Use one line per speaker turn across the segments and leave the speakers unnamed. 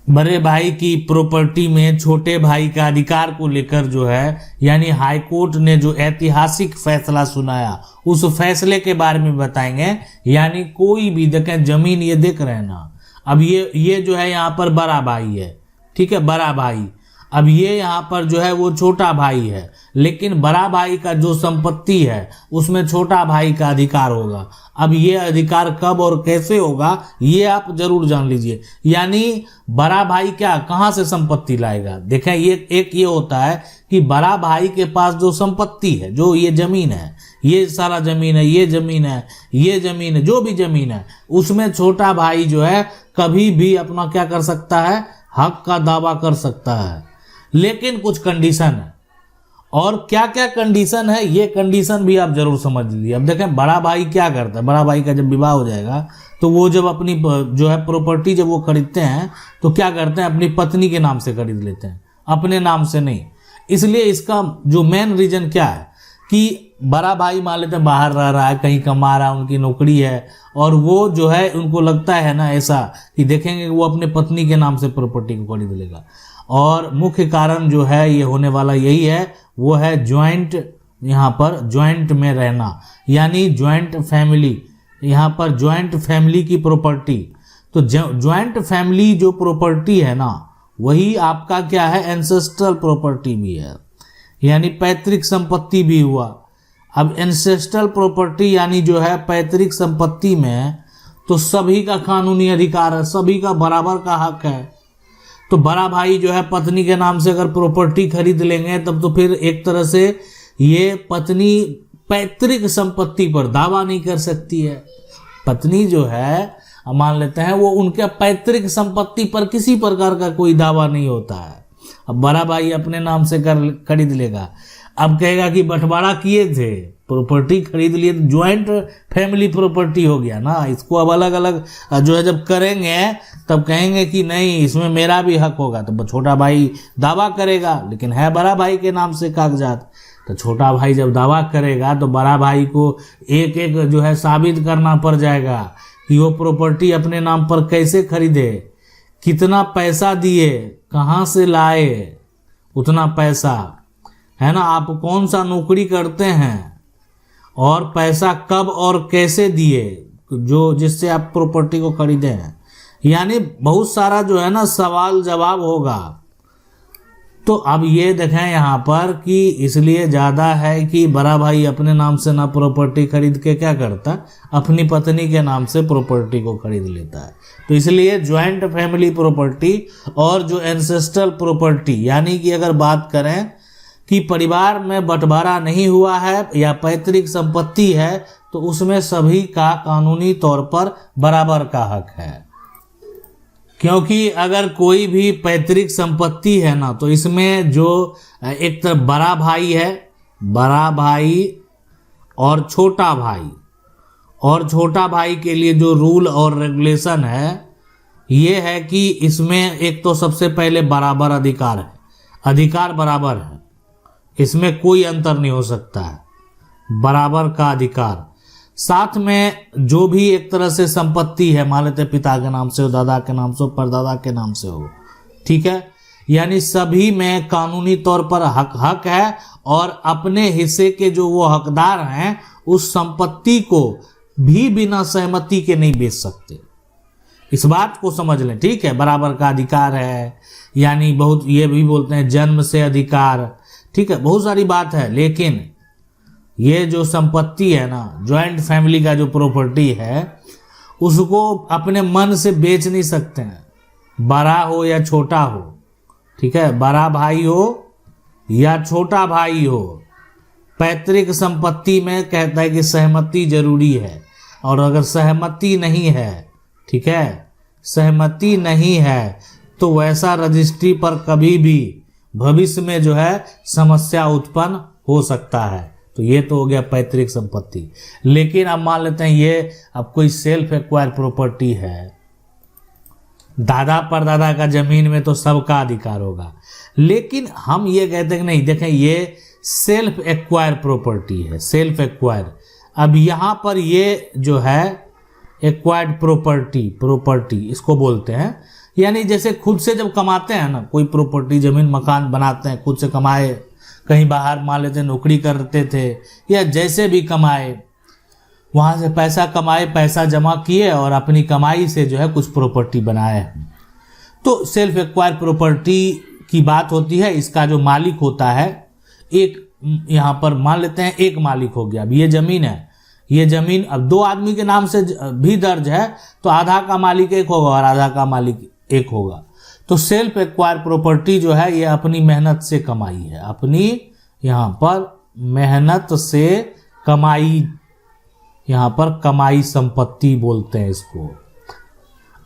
बड़े भाई की प्रॉपर्टी में छोटे भाई का अधिकार को लेकर जो है यानी हाई कोर्ट ने जो ऐतिहासिक फैसला सुनाया उस फैसले के बारे में बताएंगे। यानी कोई भी देखें जमीन, ये देख रहे हैं ना, अब ये जो है यहाँ पर बड़ा भाई है, ठीक है, बड़ा भाई। अब ये यहाँ पर जो है वो छोटा भाई है, लेकिन बड़ा भाई का जो संपत्ति है उसमें छोटा भाई का अधिकार होगा। अब ये अधिकार कब और कैसे होगा ये आप जरूर जान लीजिए। यानी बड़ा भाई क्या कहाँ से संपत्ति लाएगा? देखें ये होता है कि बड़ा भाई के पास जो संपत्ति है, जो ये जमीन है, ये सारा जमीन है, ये जमीन है, ये जमीन है, जो भी जमीन है, उसमें छोटा भाई जो है कभी भी अपना क्या कर सकता है, हक का दावा कर सकता है। लेकिन कुछ कंडीशन है, और क्या क्या कंडीशन है ये कंडीशन भी आप जरूर समझ लीजिए। अब देखें बड़ा भाई क्या करता है, बड़ा भाई का जब विवाह हो जाएगा तो वो जब अपनी जो है प्रॉपर्टी जब वो खरीदते हैं तो क्या करते हैं, अपनी पत्नी के नाम से खरीद लेते हैं, अपने नाम से नहीं। इसलिए इसका जो मेन रीजन क्या है कि बड़ा भाई मान लेते हैं बाहर रह रहा है, कहीं कमा रहा है, उनकी नौकरी है, और वो जो है उनको लगता है ना ऐसा कि देखेंगे वो अपने पत्नी के नाम से प्रॉपर्टी को खरीद लेगा। और मुख्य कारण जो है ये होने वाला यही है, वो है ज्वाइंट, यहाँ पर ज्वाइंट में रहना, यानी ज्वाइंट फैमिली, यहाँ पर ज्वाइंट फैमिली की प्रॉपर्टी। तो ज्वाइंट फैमिली जो प्रॉपर्टी है ना, वही आपका क्या है, एंसेस्ट्रल प्रॉपर्टी भी है, यानी पैतृक संपत्ति भी हुआ। अब एंसेस्ट्रल प्रॉपर्टी यानी जो है पैतृक संपत्ति में तो सभी का कानूनी अधिकार है, सभी का बराबर का हक है। तो बड़ा भाई जो है पत्नी के नाम से अगर प्रॉपर्टी खरीद लेंगे तब तो फिर एक तरह से ये पत्नी पैतृक संपत्ति पर दावा नहीं कर सकती है। पत्नी जो है मान लेते हैं वो उनके पैतृक संपत्ति पर किसी प्रकार का कोई दावा नहीं होता है। अब बड़ा भाई अपने नाम से खरीद लेगा, अब कहेगा कि बंटवारा किए थे, प्रॉपर्टी खरीद लिए, तो ज्वाइंट फैमिली प्रॉपर्टी हो गया ना। इसको अब अलग अलग जो है जब करेंगे तब कहेंगे कि नहीं इसमें मेरा भी हक होगा, तो छोटा भाई दावा करेगा, लेकिन है बड़ा भाई के नाम से कागजात। तो छोटा भाई जब दावा करेगा तो बड़ा भाई को एक एक जो है साबित करना पड़ जाएगा कि वो प्रॉपर्टी अपने नाम पर कैसे खरीदे, कितना पैसा दिए, कहाँ से लाए उतना पैसा, है ना, आप कौन सा नौकरी करते हैं, और पैसा कब और कैसे दिए जो जिससे आप प्रॉपर्टी को खरीदे हैं। यानी बहुत सारा जो है ना सवाल जवाब होगा। तो अब ये देखें यहाँ पर कि इसलिए ज़्यादा है कि बड़ा भाई अपने नाम से ना प्रॉपर्टी खरीद के क्या करता, अपनी पत्नी के नाम से प्रॉपर्टी को खरीद लेता है। तो इसलिए ज्वाइंट फैमिली प्रॉपर्टी और जो एंसेस्ट्रल प्रॉपर्टी, यानी कि अगर बात करें कि परिवार में बंटवारा नहीं हुआ है या पैतृक संपत्ति है, तो उसमें सभी का कानूनी तौर पर बराबर का हक है। क्योंकि अगर कोई भी पैतृक संपत्ति है ना, तो इसमें जो एक तरफ बड़ा भाई है, बड़ा भाई और छोटा भाई के लिए जो रूल और रेगुलेशन है ये है कि इसमें एक तो सबसे पहले बराबर अधिकार है, अधिकार बराबर है, इसमें कोई अंतर नहीं हो सकता है, बराबर का अधिकार। साथ में जो भी एक तरह से संपत्ति है, मान लेते पिता के नाम से हो, दादा के नाम से हो, परदादा के नाम से हो, ठीक है, यानी सभी में कानूनी तौर पर हक है, और अपने हिस्से के जो वो हकदार हैं उस संपत्ति को भी बिना सहमति के नहीं बेच सकते। इस बात को समझ लें, ठीक है, बराबर का अधिकार है, यानी बहुत ये भी बोलते हैं जन्म से अधिकार, ठीक है, बहुत सारी बात है। लेकिन ये जो संपत्ति है ना, ज्वाइंट फैमिली का जो प्रॉपर्टी है, उसको अपने मन से बेच नहीं सकते हैं, बड़ा हो या छोटा हो, ठीक है, बड़ा भाई हो या छोटा भाई हो। पैतृक संपत्ति में कहता है कि सहमति जरूरी है, और अगर सहमति नहीं है, ठीक है, सहमति नहीं है तो वैसा रजिस्ट्री पर कभी भी भविष्य में जो है समस्या उत्पन्न हो सकता है। तो ये तो हो गया पैतृक संपत्ति। लेकिन अब मान लेते हैं ये अब कोई सेल्फ एक्वायर प्रॉपर्टी है, दादा परदादा का जमीन में तो सबका अधिकार होगा, लेकिन हम ये कहते हैं कि नहीं, देखें ये सेल्फ एक्वायर प्रॉपर्टी है, सेल्फ एक्वायर। अब यहाँ पर ये जो है एक्वायर्ड प्रॉपर्टी इसको बोलते हैं, यानी जैसे खुद से जब कमाते हैं ना, कोई प्रॉपर्टी जमीन मकान बनाते हैं, खुद से कमाए, कहीं बाहर मान लेते नौकरी करते थे, या जैसे भी कमाए, वहां से पैसा कमाए, पैसा जमा किए और अपनी कमाई से जो है कुछ प्रॉपर्टी बनाए। तो सेल्फ एक्वायर प्रॉपर्टी की बात होती है। इसका जो मालिक होता है, एक यहाँ पर मान लेते हैं एक मालिक हो गया। अब ये जमीन है, ये जमीन अब दो आदमी के नाम से भी दर्ज है, तो आधा का मालिक एक होगा और आधा का मालिक एक होगा। तो सेल्फ एक्वायर प्रॉपर्टी जो है ये अपनी मेहनत से कमाई है, अपनी यहाँ पर मेहनत से कमाई, यहाँ पर कमाई संपत्ति बोलते हैं इसको।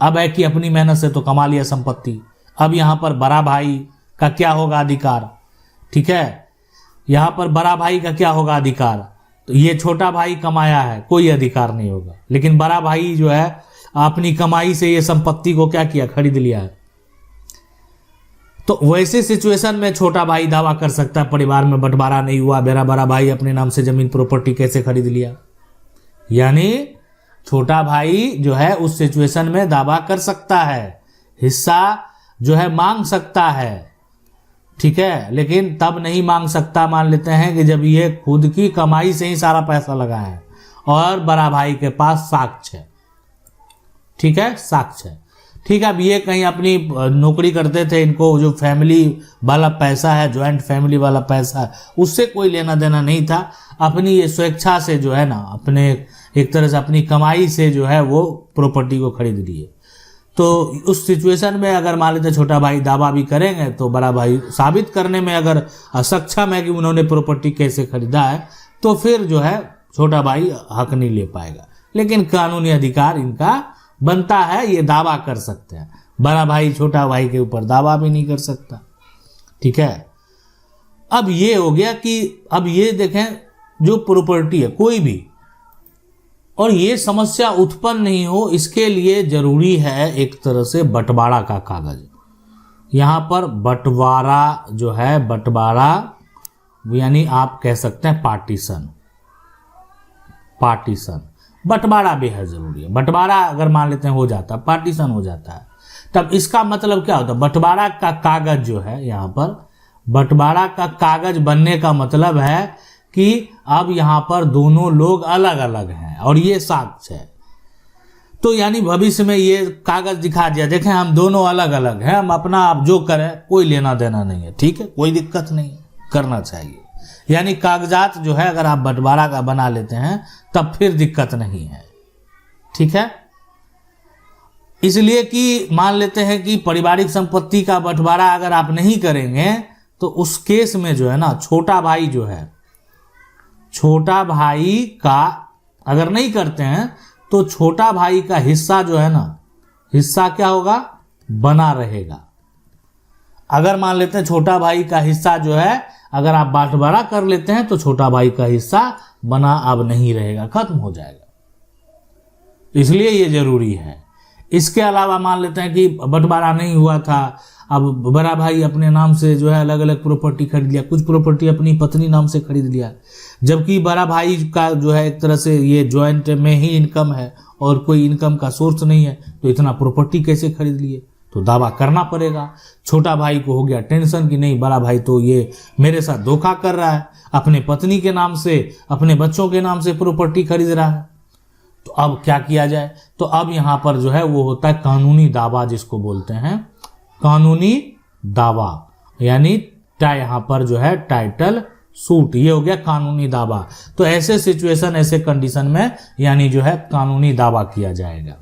अब है कि अपनी मेहनत से तो कमा लिया संपत्ति। अब यहाँ पर बड़ा भाई का क्या होगा अधिकार, ठीक है, यहाँ पर बड़ा भाई का क्या होगा अधिकार। तो ये छोटा भाई कमाया है, कोई अधिकार नहीं होगा, लेकिन बड़ा भाई जो है अपनी कमाई से ये संपत्ति को क्या किया, खरीद लिया है। तो वैसे सिचुएशन में छोटा भाई दावा कर सकता है परिवार में बंटवारा नहीं हुआ, मेरा बड़ा भाई अपने नाम से जमीन प्रॉपर्टी कैसे खरीद लिया। यानी छोटा भाई जो है उस सिचुएशन में दावा कर सकता है, हिस्सा जो है मांग सकता है, ठीक है, लेकिन तब नहीं मांग सकता मान लेते हैं कि जब ये खुद की कमाई से ही सारा पैसा लगा है और बड़ा भाई के पास साक्ष्य है, ठीक है, साक्ष्य है, ठीक है। अब ये कहीं अपनी नौकरी करते थे, इनको जो फैमिली वाला पैसा है, ज्वाइंट फैमिली वाला पैसा है, उससे कोई लेना देना नहीं था। अपनी ये स्वेच्छा से जो है ना, अपने एक तरह से अपनी कमाई से जो है वो प्रॉपर्टी को खरीद लिए। तो उस सिचुएशन में अगर मान लेते छोटा भाई दावा भी करेंगे तो बड़ा भाई साबित करने में अगर असक्षम है कि उन्होंने प्रॉपर्टी कैसे खरीदा है, तो फिर जो है छोटा भाई हक नहीं ले पाएगा। लेकिन कानूनी अधिकार इनका बनता है, ये दावा कर सकते हैं। बड़ा भाई छोटा भाई के ऊपर दावा भी नहीं कर सकता, ठीक है। अब ये हो गया कि अब ये देखें जो प्रॉपर्टी है कोई भी, और ये समस्या उत्पन्न नहीं हो इसके लिए जरूरी है एक तरह से बंटवारा का कागज। यहाँ पर बंटवारा जो है, बंटवारा यानी आप कह सकते हैं पार्टीशन, पार्टीशन बंटवारा बेहद जरूरी है। बंटवारा अगर मान लेते हैं हो जाता है, पार्टीशन हो जाता है, तब इसका मतलब क्या होता है, बंटवारा का कागज जो है, यहाँ पर बंटवारा का कागज बनने का मतलब है कि अब यहाँ पर दोनों लोग अलग अलग हैं और ये साक्ष्य है। तो यानी भविष्य में ये कागज दिखा दिया, देखें हम दोनों अलग अलग हैं, हम अपना आप जो करें कोई लेना देना नहीं है, ठीक है, कोई दिक्कत नहीं है, करना चाहिए। यानी कागजात जो है अगर आप बंटवारा का बना लेते हैं तब फिर दिक्कत नहीं है, ठीक है। इसलिए कि मान लेते हैं कि पारिवारिक संपत्ति का बंटवारा अगर आप नहीं करेंगे तो उस केस में जो है ना, छोटा भाई जो है, छोटा भाई का अगर नहीं करते हैं तो छोटा भाई का हिस्सा जो है ना, हिस्सा क्या होगा, बना रहेगा। अगर मान लेते हैं छोटा भाई का हिस्सा जो है अगर आप बंटवारा कर लेते हैं तो छोटा भाई का हिस्सा बना अब नहीं रहेगा, खत्म हो जाएगा। इसलिए ये जरूरी है। इसके अलावा मान लेते हैं कि बंटवारा नहीं हुआ था, अब बड़ा भाई अपने नाम से जो है अलग अलग प्रॉपर्टी खरीद लिया, कुछ प्रॉपर्टी अपनी पत्नी नाम से खरीद लिया, जबकि बड़ा भाई का जो है एक तरह से ये जॉइंट में ही इनकम है और कोई इनकम का सोर्स नहीं है, तो इतना प्रॉपर्टी कैसे खरीद लिए, तो दावा करना पड़ेगा। छोटा भाई को हो गया टेंशन कि नहीं, बड़ा भाई तो ये मेरे साथ धोखा कर रहा है, अपने पत्नी के नाम से, अपने बच्चों के नाम से प्रॉपर्टी खरीद रहा है, तो अब क्या किया जाए। तो अब यहाँ पर जो है वो होता है कानूनी दावा, जिसको बोलते हैं कानूनी दावा, यानी यहाँ पर जो है टाइटल सूट, ये हो गया कानूनी दावा। तो ऐसे सिचुएशन, ऐसे कंडीशन में यानी जो है कानूनी दावा किया जाएगा।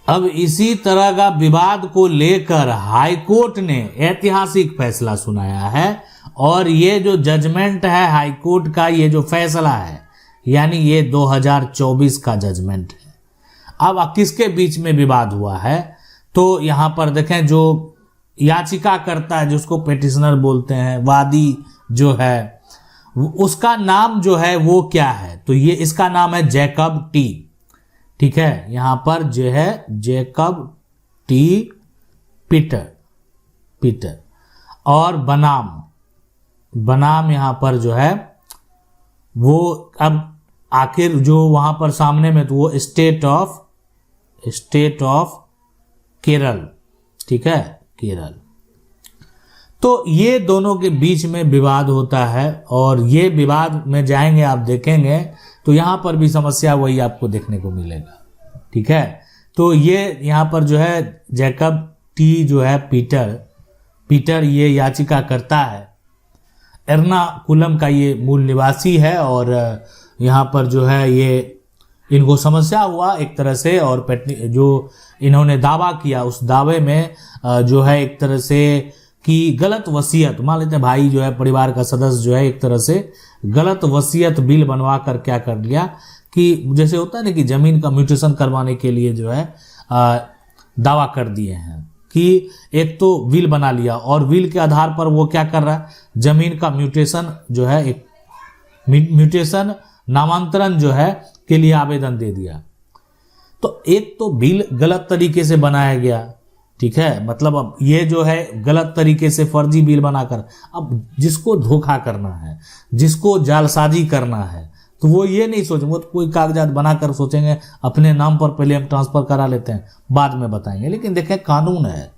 अब इसी तरह का विवाद को लेकर हाई कोर्ट ने ऐतिहासिक फैसला सुनाया है, और ये जो जजमेंट है हाई कोर्ट का, ये जो फैसला है यानी ये 2024 का जजमेंट है। अब किसके बीच में विवाद हुआ है, तो यहाँ पर देखें जो याचिका करता है, जिसको पेटिशनर बोलते हैं, वादी जो है, उसका नाम जो है वो क्या है, तो ये इसका नाम है जैकब टी, ठीक है, यहाँ पर जो है जैकब टी पीटर, और बनाम यहाँ पर जो है वो अब आखिर जो वहाँ पर सामने में, तो वो स्टेट ऑफ केरल, ठीक है, केरल। तो ये दोनों के बीच में विवाद होता है और ये विवाद में जाएंगे, आप देखेंगे तो यहाँ पर भी समस्या वही आपको देखने को मिलेगा, ठीक है। तो ये यहाँ पर जो है जैकब टी जो है पीटर ये याचिका करता है, एर्नाकुलम का ये मूल निवासी है और यहाँ पर जो है ये इनको समस्या हुआ एक तरह से, और जो इन्होंने दावा किया उस दावे में जो है एक तरह से कि गलत वसीयत, मान लेते हैं भाई जो है परिवार का सदस्य जो है एक तरह से गलत वसीयत बिल बनवा कर क्या कर लिया कि जैसे होता है ना कि जमीन का म्यूटेशन करवाने के लिए जो है दावा कर दिए हैं कि एक तो विल बना लिया और विल के आधार पर वो क्या कर रहा है, जमीन का म्यूटेशन जो है एक म्यूटेशन नामांतरण जो है के लिए आवेदन दे दिया। तो एक तो बिल गलत तरीके से बनाया गया, ठीक है, मतलब अब ये जो है गलत तरीके से फर्जी बिल बनाकर अब जिसको धोखा करना है, जिसको जालसाजी करना है, तो वो ये नहीं सोचेंगे, वो तो कोई कागजात बनाकर सोचेंगे अपने नाम पर पहले हम ट्रांसफर करा लेते हैं बाद में बताएंगे। लेकिन देखें कानून है,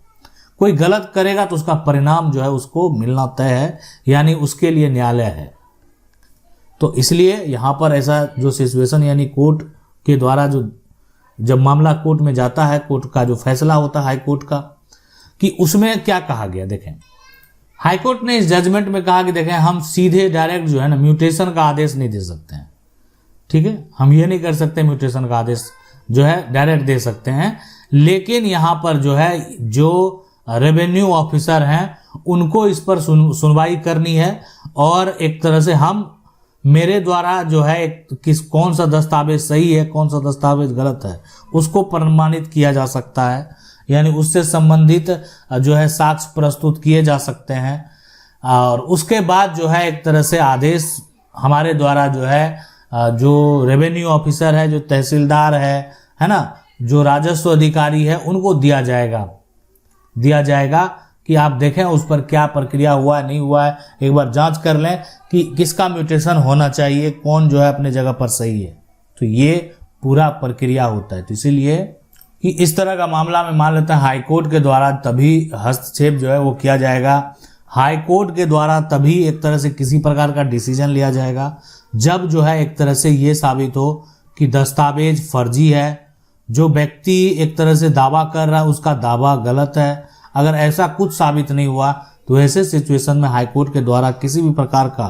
कोई गलत करेगा तो उसका परिणाम जो है उसको मिलना तय है, यानी उसके लिए न्यायालय है। तो इसलिए यहाँ पर ऐसा जो सिचुएशन यानी कोर्ट के द्वारा जो जब मामला कोर्ट में जाता है, कोर्ट का जो फैसला होता है हाई कोर्ट का, कि उसमें क्या कहा गया देखें। हाई कोर्ट ने इस जजमेंट में कहा कि देखें हम सीधे डायरेक्ट जो है ना म्यूटेशन का आदेश नहीं दे सकते हैं, ठीक है, हम ये नहीं कर सकते म्यूटेशन का आदेश जो है डायरेक्ट दे सकते हैं, लेकिन यहाँ पर जो है जो रेवेन्यू ऑफिसर हैं उनको इस पर सुनवाई करनी है और एक तरह से हम मेरे द्वारा जो है कौन सा दस्तावेज सही है कौन सा दस्तावेज गलत है उसको प्रमाणित किया जा सकता है, यानी उससे संबंधित जो है साक्ष्य प्रस्तुत किए जा सकते हैं और उसके बाद जो है एक तरह से आदेश हमारे द्वारा जो है जो रेवेन्यू ऑफिसर है, जो तहसीलदार है ना, जो राजस्व अधिकारी है, उनको दिया जाएगा कि आप देखें उस पर क्या प्रक्रिया हुआ है नहीं हुआ है, एक बार जांच कर लें कि किसका म्यूटेशन होना चाहिए, कौन जो है अपने जगह पर सही है। तो ये पूरा प्रक्रिया होता है। तो इसीलिए कि इस तरह का मामला में मान लेते हैं हाई कोर्ट के द्वारा तभी हस्तक्षेप जो है वो किया जाएगा, हाई कोर्ट के द्वारा तभी एक तरह से किसी प्रकार का डिसीजन लिया जाएगा जब जो है एक तरह से ये साबित हो कि दस्तावेज फर्जी है, जो व्यक्ति एक तरह से दावा कर रहा है उसका दावा गलत है। अगर ऐसा कुछ साबित नहीं हुआ तो ऐसे सिचुएशन में हाई कोर्ट के द्वारा किसी भी प्रकार का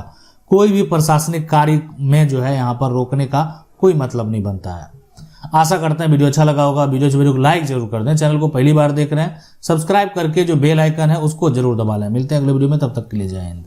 कोई भी प्रशासनिक कार्य में जो है यहाँ पर रोकने का कोई मतलब नहीं बनता है। आशा करते हैं वीडियो अच्छा लगा होगा। वीडियो को लाइक जरूर कर दें, चैनल को पहली बार देख रहे हैं सब्सक्राइब करके जो बेल आइकन है उसको जरूर दबा लें। मिलते हैं अगले वीडियो में, तब तक के लिए जय हिंद।